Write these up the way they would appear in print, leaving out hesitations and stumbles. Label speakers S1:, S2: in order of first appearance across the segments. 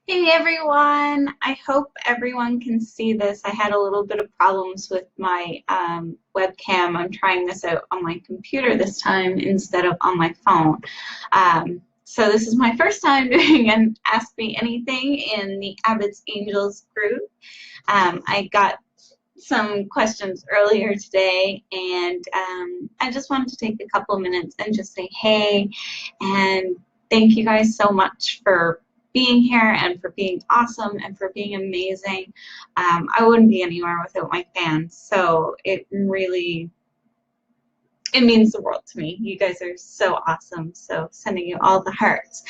S1: Hey everyone! I hope everyone can see this. I had a little bit of problems with my webcam. I'm trying this out on my computer this time instead of on my phone. So this is my first time doing an Ask Me Anything in the Abbott's Angels group. I got some questions earlier today, and I just wanted to take a couple of minutes and just say hey, and thank you guys so much for being here and for being awesome and for being amazing. I wouldn't be anywhere without my fans, so it means the world to me. You guys are so awesome. So sending you all the hearts.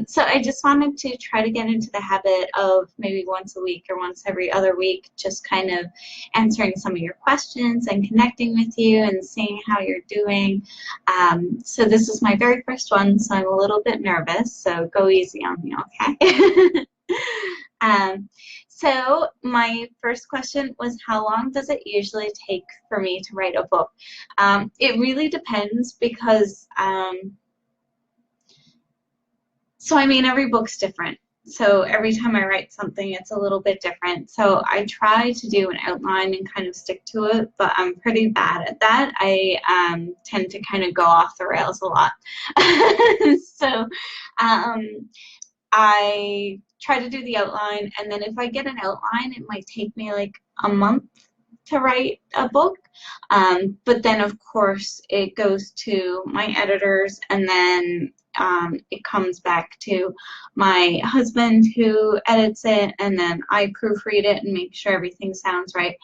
S1: So I just wanted to try to get into the habit of maybe once a week or once every other week, just kind of answering some of your questions and connecting with you and seeing how you're doing. So this is my very first one, so I'm a little bit nervous. So go easy on me, okay? So my first question was, how long does it usually take for me to write a book? It really depends because, every book's different. So every time I write something, it's a little bit different. So I try to do an outline and kind of stick to it, but I'm pretty bad at that. I tend to kind of go off the rails a lot. So I try to do the outline, and then if I get an outline, it might take me like a month to write a book. But then, of course, it goes to my editors, and then it comes back to my husband who edits it, and then I proofread it and make sure everything sounds right.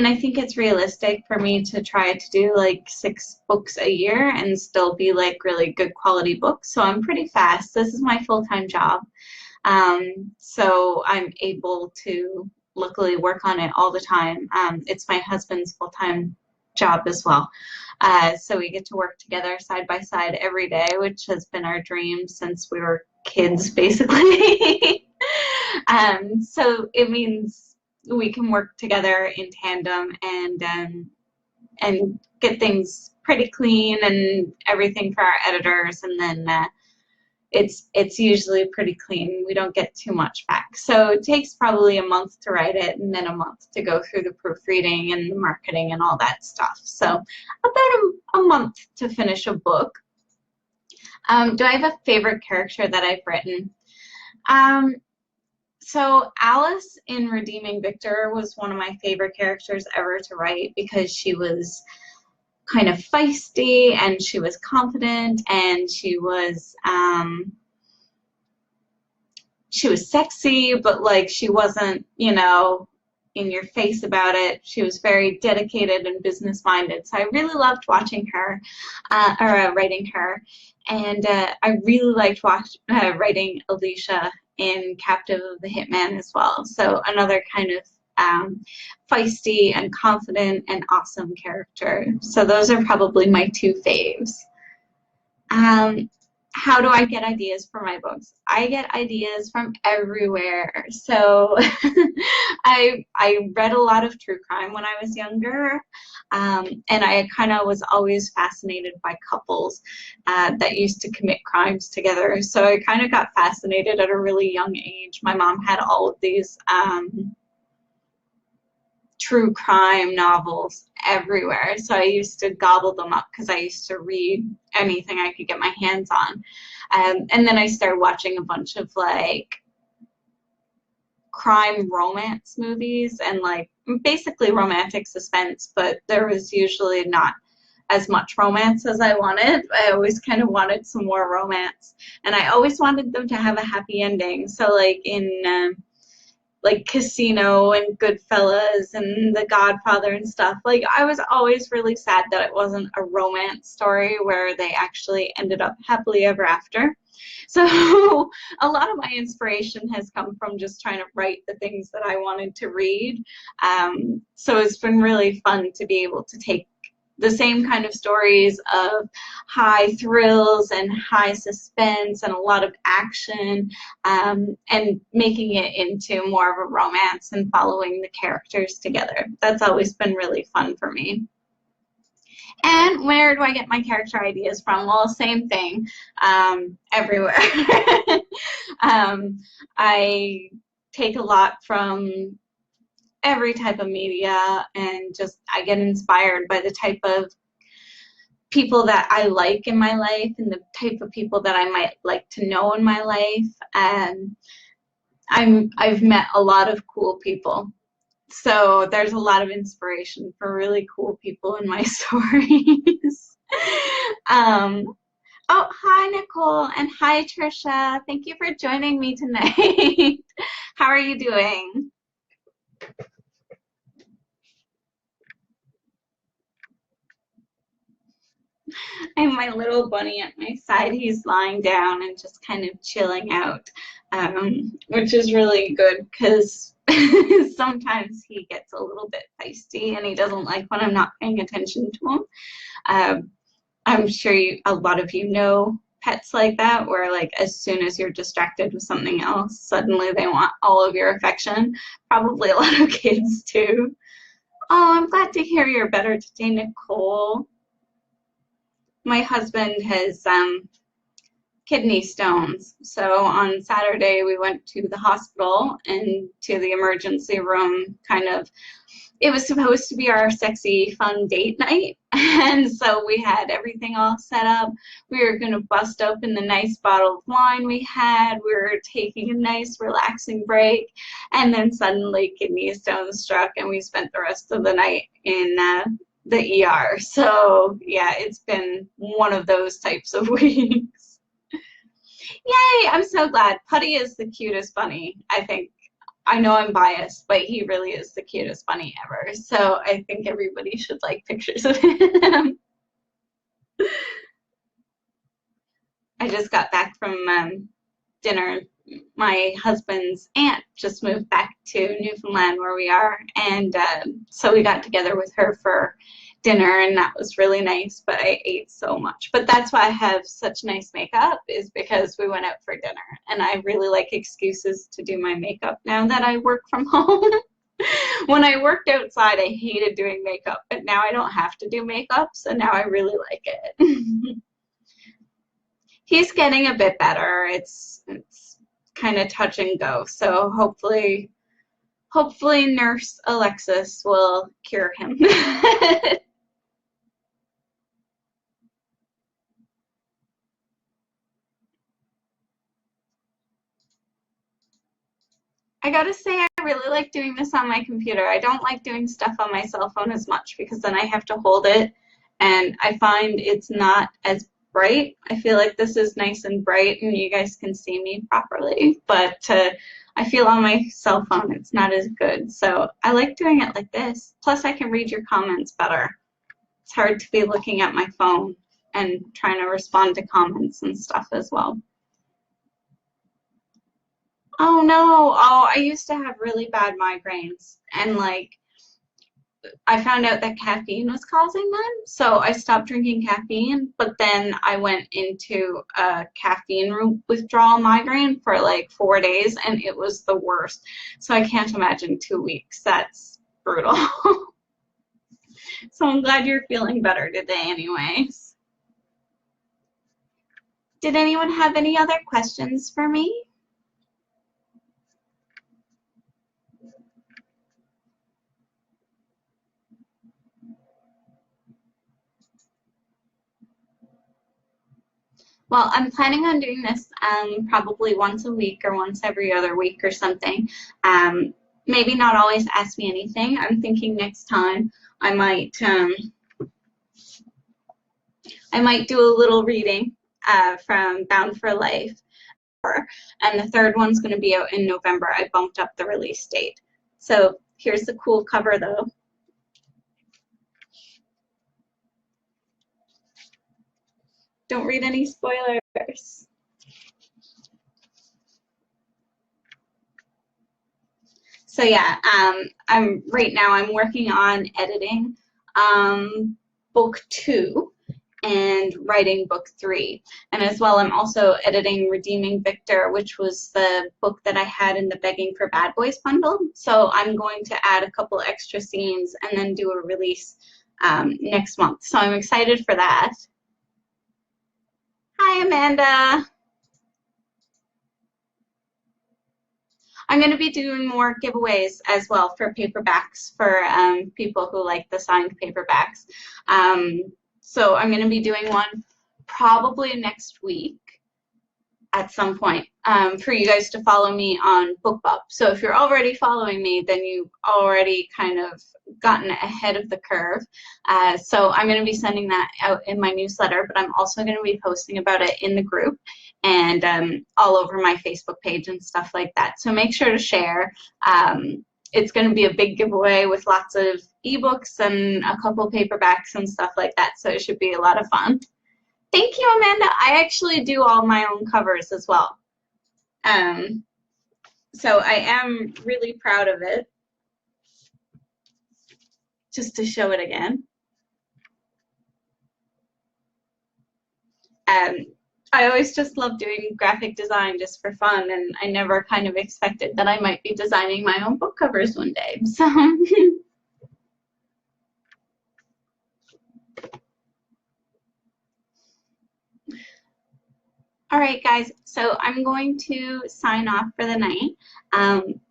S1: I think it's realistic for me to try to do like 6 books a year and still be like really good quality books. So I'm pretty fast. This is my full-time job. So I'm able to luckily work on it all the time. It's my husband's full-time job as well. So we get to work together side by side every day, which has been our dream since we were kids, basically. So it means we can work together in tandem and get things pretty clean and everything for our editors, and then it's usually pretty clean. We don't get too much back. So it takes probably a month to write it and then a month to go through the proofreading and the marketing and all that stuff. So about a month to finish a book. Do I have a favorite character that I've written? So Alice in Redeeming Victor was one of my favorite characters ever to write because she was kind of feisty and she was confident and she was sexy, but like she wasn't, in your face about it. She was very dedicated and business minded. So I really loved watching her or writing her. And I really liked writing Alicia in Captive of the Hitman as well. So another kind of feisty and confident and awesome character. So those are probably my 2 faves. How do I get ideas for my books? I get ideas from everywhere. So I read a lot of true crime when I was younger, and I kind of was always fascinated by couples that used to commit crimes together. So I kind of got fascinated at a really young age. My mom had all of these true crime novels everywhere. So I used to gobble them up because I used to read anything I could get my hands on. And then I started watching a bunch of like crime romance movies and like basically romantic suspense, but there was usually not as much romance as I wanted. I always kind of wanted some more romance, and I always wanted them to have a happy ending. So like in like Casino and Goodfellas and The Godfather and stuff. Like, I was always really sad that it wasn't a romance story where they actually ended up happily ever after. So a lot of my inspiration has come from just trying to write the things that I wanted to read. So it's been really fun to be able to take the same kind of stories of high thrills and high suspense and a lot of action, and making it into more of a romance and following the characters together. That's always been really fun for me. And where do I get my character ideas from? Well, same thing, everywhere. I take a lot from every type of media, and just I get inspired by the type of people that I like in my life and the type of people that I might like to know in my life. And I've met a lot of cool people. So there's a lot of inspiration for really cool people in my stories. um, oh, hi, Nicole, and hi, Trisha. Thank you for joining me tonight. How are you doing? I have my little bunny at my side. He's lying down and just kind of chilling out, which is really good because sometimes he gets a little bit feisty and he doesn't like when I'm not paying attention to him. Um, I'm sure a lot of you know pets like that, where like as soon as you're distracted with something else, suddenly they want all of your affection. Probably a lot of kids too. Oh, I'm glad to hear you're better today, Nicole. My husband has kidney stones. So on Saturday, we went to the hospital and to the emergency room, kind of. It was supposed to be our sexy, fun date night. And so we had everything all set up. We were going to bust open the nice bottle of wine we had. We were taking a nice, relaxing break. And then suddenly kidney stones struck, and we spent the rest of the night in the ER. So, yeah, it's been one of those types of weeks. Yay, I'm so glad. Putty is the cutest bunny, I think. I know I'm biased, but he really is the cutest bunny ever. So I think everybody should like pictures of him. I just got back from dinner. My husband's aunt just moved back to Newfoundland where we are, and so we got together with her for dinner, and that was really nice, but I ate so much. But that's why I have such nice makeup, is because we went out for dinner, and I really like excuses to do my makeup now that I work from home. When I worked outside, I hated doing makeup, but now I don't have to do makeup, so now I really like it. He's getting a bit better. It's kind of touch and go, so hopefully Nurse Alexis will cure him. I gotta say, I really like doing this on my computer. I don't like doing stuff on my cell phone as much because then I have to hold it, and I find it's not as bright. I feel like this is nice and bright and you guys can see me properly, but I feel on my cell phone it's not as good. So I like doing it like this. Plus I can read your comments better. It's hard to be looking at my phone and trying to respond to comments and stuff as well. Oh no, oh, I used to have really bad migraines, and like I found out that caffeine was causing them, so I stopped drinking caffeine, but then I went into a caffeine withdrawal migraine for like 4 days, and it was the worst. So I can't imagine 2 weeks. That's brutal. So I'm glad you're feeling better today anyways. Did anyone have any other questions for me? Well, I'm planning on doing this probably once a week or once every other week or something. Maybe not always ask me anything. I'm thinking next time I might do a little reading from Bound for Life, and the third one's going to be out in November. I bumped up the release date. So here's the cool cover though. Don't read any spoilers. So yeah, I'm working on editing book 2 and writing book 3. And as well, I'm also editing Redeeming Victor, which was the book that I had in the Begging for Bad Boys bundle. So I'm going to add a couple extra scenes and then do a release next month. So I'm excited for that. Hi, Amanda. I'm going to be doing more giveaways as well for paperbacks for people who like the signed paperbacks. So I'm going to be doing one probably next week at some point for you guys to follow me on BookBub. So if you're already following me, then you've already kind of gotten ahead of the curve. So I'm going to be sending that out in my newsletter, but I'm also going to be posting about it in the group and all over my Facebook page and stuff like that. So make sure to share. It's going to be a big giveaway with lots of ebooks and a couple paperbacks and stuff like that. So it should be a lot of fun. Thank you, Amanda. I actually do all my own covers as well. So I am really proud of it. Just to show it again. I always just love doing graphic design just for fun, and I never kind of expected that I might be designing my own book covers one day. So all right, guys, so I'm going to sign off for the night,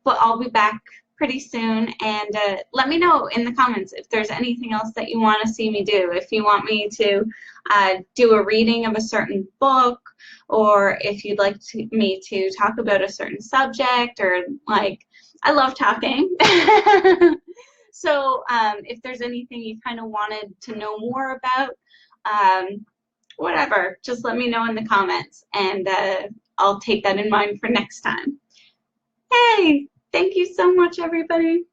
S1: but I'll be back pretty soon, and let me know in the comments if there's anything else that you want to see me do. If you want me to do a reading of a certain book, or if you'd like me to talk about a certain subject, or like, I love talking. So if there's anything you kind of wanted to know more about, whatever, just let me know in the comments, and I'll take that in mind for next time. Hey, thank you so much, everybody.